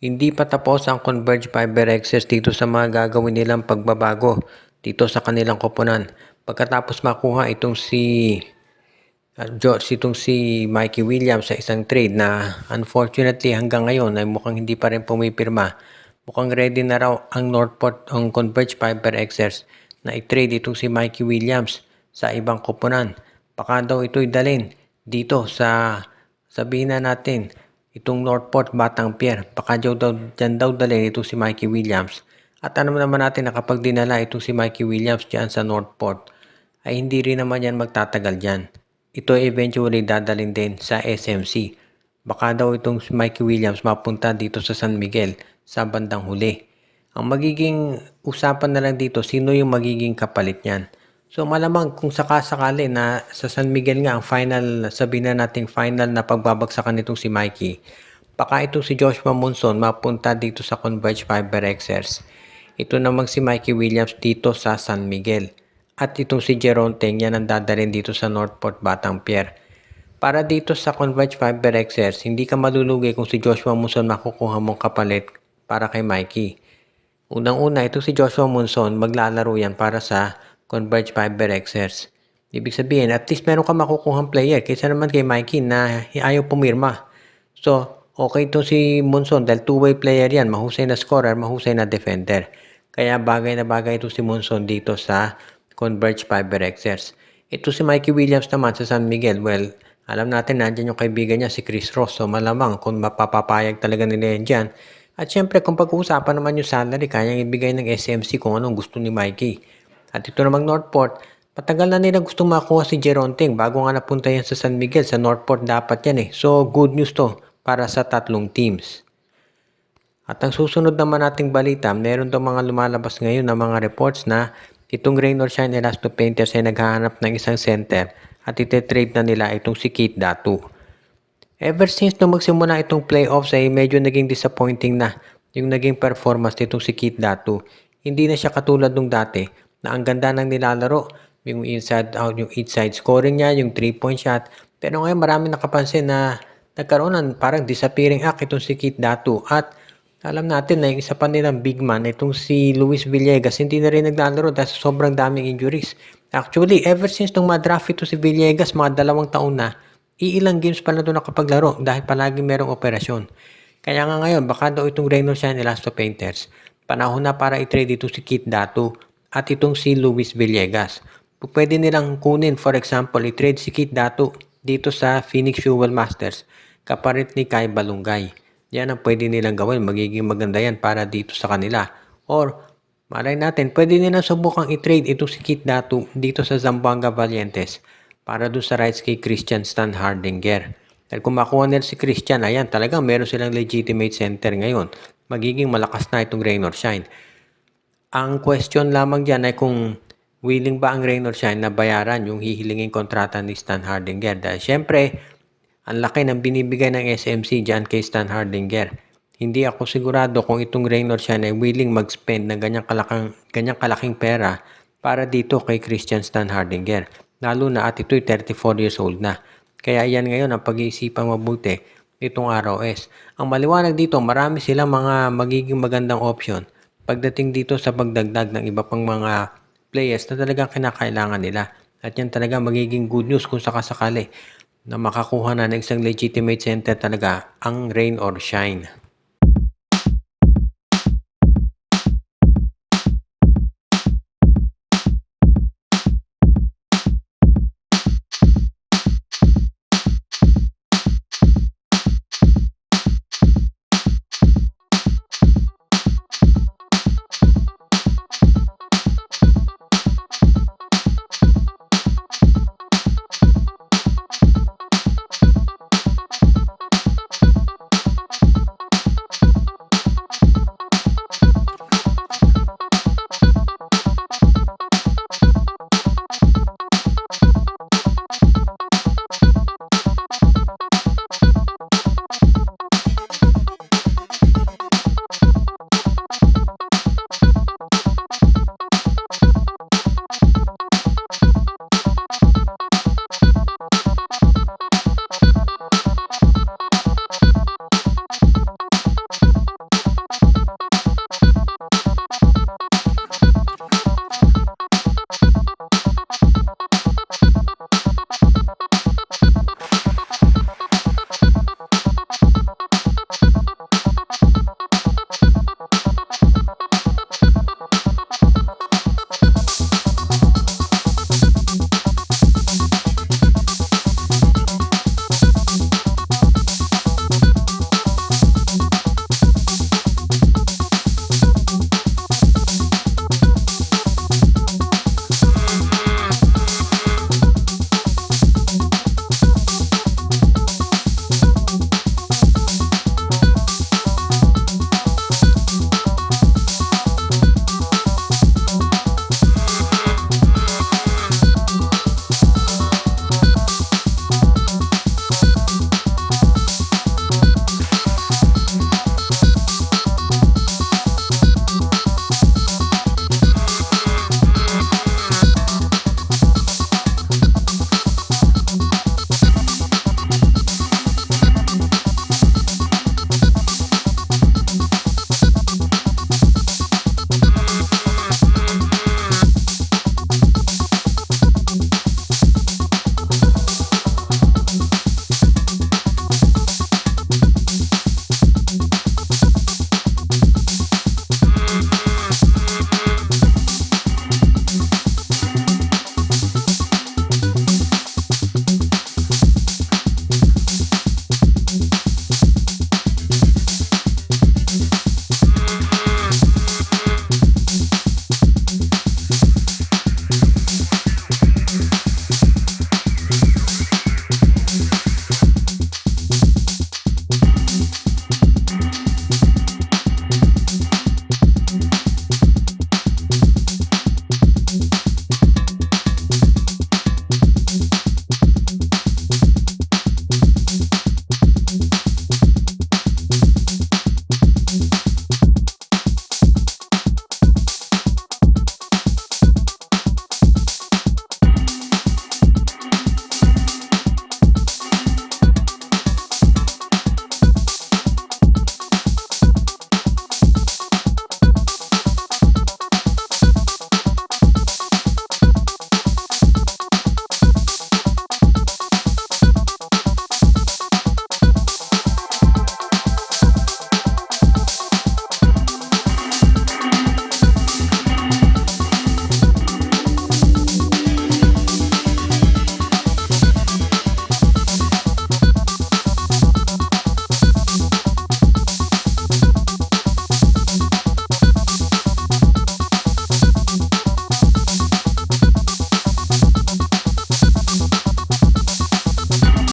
Hindi pa tapos ang Converge Fiber Access dito sa mga gagawin nilang pagbabago dito sa kanilang koponan. Pagkatapos makuha itong si Mikey Williams sa isang trade na unfortunately hanggang ngayon ay mukhang hindi pa rin pumipirma. Mukhang ready na raw ang Northport ang Converge Fiber Access na i-trade itong si Mikey Williams sa ibang koponan. Baka daw ito'y dalhin dito sa sabihin na natin itong Northport Batang Pier. Baka dyan daw dalhin itong si Mikey Williams. At ano naman natin na kapag dinala itong si Mikey Williams dyan sa Northport ay hindi rin naman yan magtatagal dyan. Ito eventually dadalhin din sa SMC. Baka daw itong si Mikey Williams mapunta dito sa San Miguel sa bandang huli. Ang magiging usapan na lang dito, sino yung magiging kapalit niyan. So malamang kung sakasakali na sa San Miguel nga ang final, sabihin na nating final na pagbabagsakan nitong si Mikey, baka itong si Joshua Monson mapunta dito sa Converge Fiber Xers. Ito namang si Mikey Williams dito sa San Miguel. At itong si Jeron Teng yan ang dadalhin dito sa Northport Batang Pier. Para dito sa Converge Fiber Xers, hindi ka malulugi kung si Joshua Monson makukuha mong kapalit para kay Mikey. Unang-una, itong si Joshua Monson maglalaro yan para sa Converge Fiber Xers. Ibig sabihin, at least meron ka makukuhang player kaysa naman kay Mikey na ayaw pumirma. So, okay to si Monson dahil two-way player yan. Mahusay na scorer, mahusay na defender. Kaya bagay na bagay ito si Monson dito sa Converge Fiber Xers. Ito si Mikey Williams naman sa San Miguel. Well, alam natin nandiyan yung kaibigan niya si Chris Ross. So, malamang kung mapapapayag talaga nila yan dyan. At syempre, kung pag-uusapan naman yung salary, kayang ibigay ng SMC kung anong gusto ni Mikey. At ito namang Northport, patagal na nila gustong makuha si Jeron Teng bago nga napunta yan sa San Miguel. Sa Northport dapat yan eh. So, good news to para sa tatlong teams. At ang susunod naman nating balita, meron daw mga lumalabas ngayon na mga reports na itong Rain or Shine Elasto Painters ay naghahanap ng isang center at ite-trade na nila itong si Keith Datu. Ever since nung magsimula itong playoffs ay medyo naging disappointing na yung naging performance nitong si Keith Datu. Hindi na siya katulad nung dati na ang ganda ng nilalaro, yung inside out, yung inside scoring niya, yung 3-point shot. Pero ngayon marami nakapansin na nagkaroon ng parang disappearing act itong si Keith Datu. At alam natin na yung isa pa nilang big man, itong si Luis Villegas, hindi na rin naglalaro dahil sobrang daming injuries. Actually, ever since nung madraft ito si Villegas, mga 2 taon na, iilang games pa na doon nakapaglaro dahil palagi merong operasyon. Kaya nga ngayon, baka daw itong Rain or Shine Elasto Painters, panahon na para i-trade ito si Keith Datu at itong si Luis Villegas. Pwede nilang kunin, for example, i-trade si Keith Datu dito sa Phoenix Fuel Masters kapalit ni Kai Balungay. Yan ang pwede nilang gawin. Magiging maganda yan para dito sa kanila. Or, malay natin, pwede nilang subukang i-trade itong si Keith Datu dito sa Zamboanga Valientes para doon sa rights kay Christian Stan Hardinger. Dahil kung makuha nila si Christian, ayan, talagang meron silang legitimate center ngayon. Magiging malakas na itong Rain or Shine. Ang question lamang dyan ay kung willing ba ang Rain or Shine na bayaran yung hihilingin kontrata ni Stan Hardinger. Dahil syempre, ang laki ng binibigay ng SMC dyan kay Stan Hardinger. Hindi ako sigurado kung itong Rain or Shine ay willing mag-spend ng ganyang kalaking pera para dito kay Christian Stan Hardinger. Lalo na at ito'y 34 years old na. Kaya yan ngayon ang pag-iisipang mabuti nitong ROS. Ang maliwanag dito, marami silang mga magiging magandang option pagdating dito sa pagdagdag ng iba pang mga players na talagang kinakailangan nila. At yan talaga magiging good news kung sakasakali na makakuha na ng isang legitimate center talaga ang Rain or Shine.